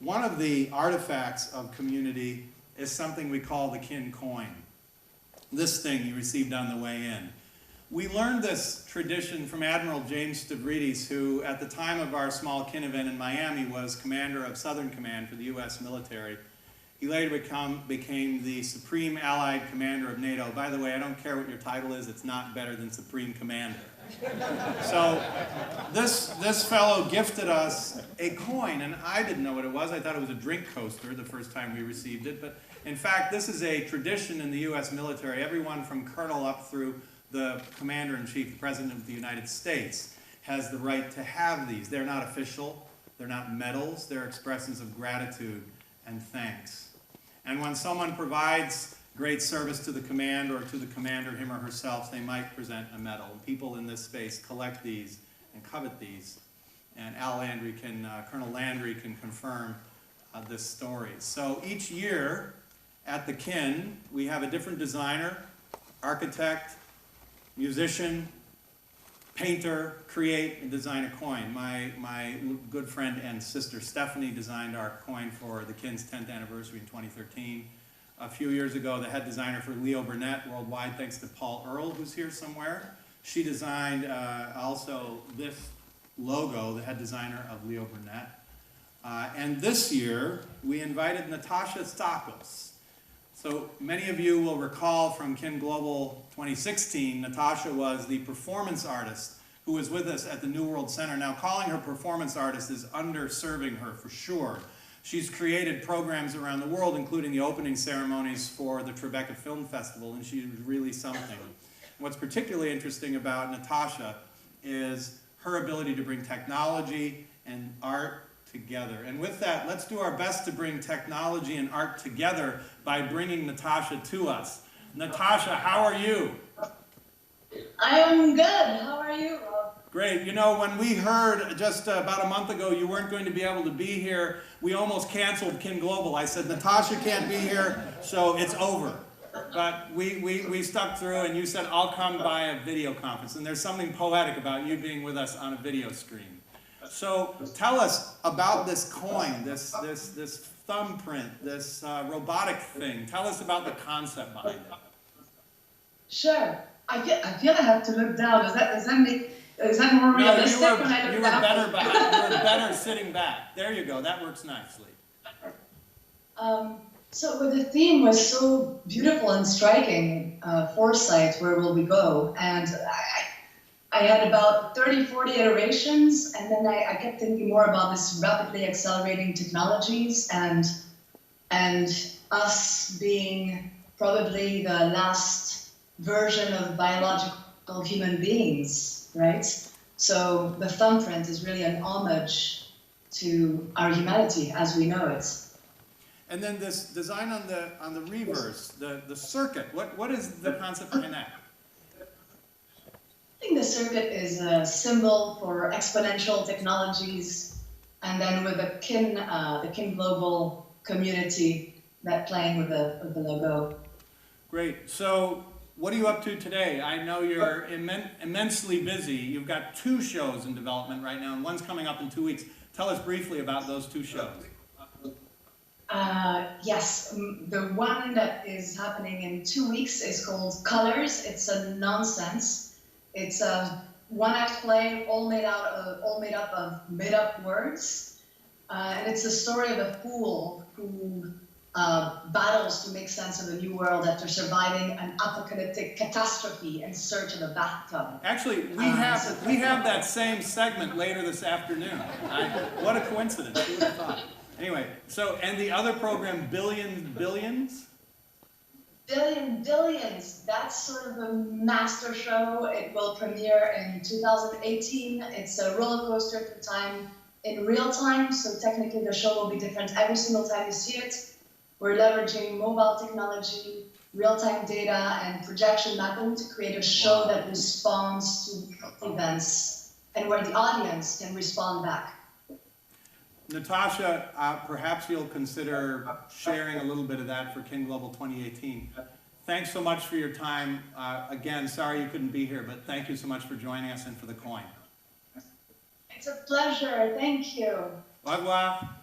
One of the artifacts of community is something we call the kin coin. This thing you received on the way in. We learned this tradition from Admiral James Stavridis, who at the time of our small kin event in Miami was commander of Southern Command for the U.S. military. He later became the Supreme Allied Commander of NATO. By the way, I don't care what your title is, it's not better than Supreme Commander. So this fellow gifted us a coin, and I didn't know what it was. I thought it was a drink coaster the first time we received it. But in fact, this is a tradition in the U.S. military. Everyone from colonel up through the commander-in-chief, the president of the United States, has the right to have these. They're not official, they're not medals, they're expressions of gratitude and thanks. And when someone provides great service to the command or to the commander, him or herself, they might present a medal. And people in this space collect these and covet these. And Colonel Landry can confirm this story. So each year at the kin, we have a different designer, architect, musician, painter, create and design a coin. My good friend and sister Stephanie designed our coin for the kin's 10th anniversary in 2013. A few years ago, the head designer for Leo Burnett worldwide, thanks to Paul Earle, who's here somewhere. She designed also this logo, the head designer of Leo Burnett. And this year, we invited Natasha Tsakos. So many of you will recall from Kin Global 2016, Natasha was the performance artist who was with us at the New World Center. Now, calling her performance artist is underserving her for sure. She's created programs around the world, including the opening ceremonies for the Tribeca Film Festival, and she's really something. What's particularly interesting about Natasha is her ability to bring technology and art together. And with that, let's do our best to bring technology and art together by bringing Natasha to us. Natasha, how are you? I am good. How are you, Rob? Great. You know, when we heard just about a month ago you weren't going to be able to be here, we almost canceled Kin Global. I said, Natasha can't be here, so it's over. But we stuck through, and you said, I'll come by a video conference. And there's something poetic about you being with us on a video screen. So tell us about this coin, this thumbprint, this robotic thing. Tell us about the concept behind it. Sure. I feel I have to look down. Is that more realistic when I look down? You were better sitting back. There you go. That works nicely. So the theme was so beautiful and striking, foresight, where will we go? And I had about 30, 40 iterations, and then I kept thinking more about this rapidly accelerating technologies and us being probably the last version of biological human beings, right? So the thumbprint is really an homage to our humanity as we know it. And then this design on the reverse, the circuit, what is the concept behind that? I think the circuit is a symbol for exponential technologies, and then with the Kin Global community that playing with the logo. Great. So what are you up to today? I know you're immensely busy. You've got 2 shows in development right now, and one's coming up in 2 weeks. Tell us briefly about those 2 shows. Yes, the one that is happening in 2 weeks is called Colors. It's a nonsense. It's a one-act play, all made up of made-up words, and it's the story of a fool who battles to make sense of a new world after surviving an apocalyptic catastrophe in search of a bathtub. Actually, we have that same segment later this afternoon. What a coincidence! Who would have thought? Anyway, so and the other program, Billions. Billions. That's sort of a master show. It will premiere in 2018. It's a roller coaster through time in real time, so technically the show will be different every single time you see it. We're leveraging mobile technology, real-time data, and projection mapping to create a show that responds to events and where the audience can respond back. Natasha, perhaps you'll consider sharing a little bit of that for Kin Global 2018. Thanks so much for your time. Again, sorry you couldn't be here, but thank you so much for joining us and for the coin. It's a pleasure. Thank you. Au revoir.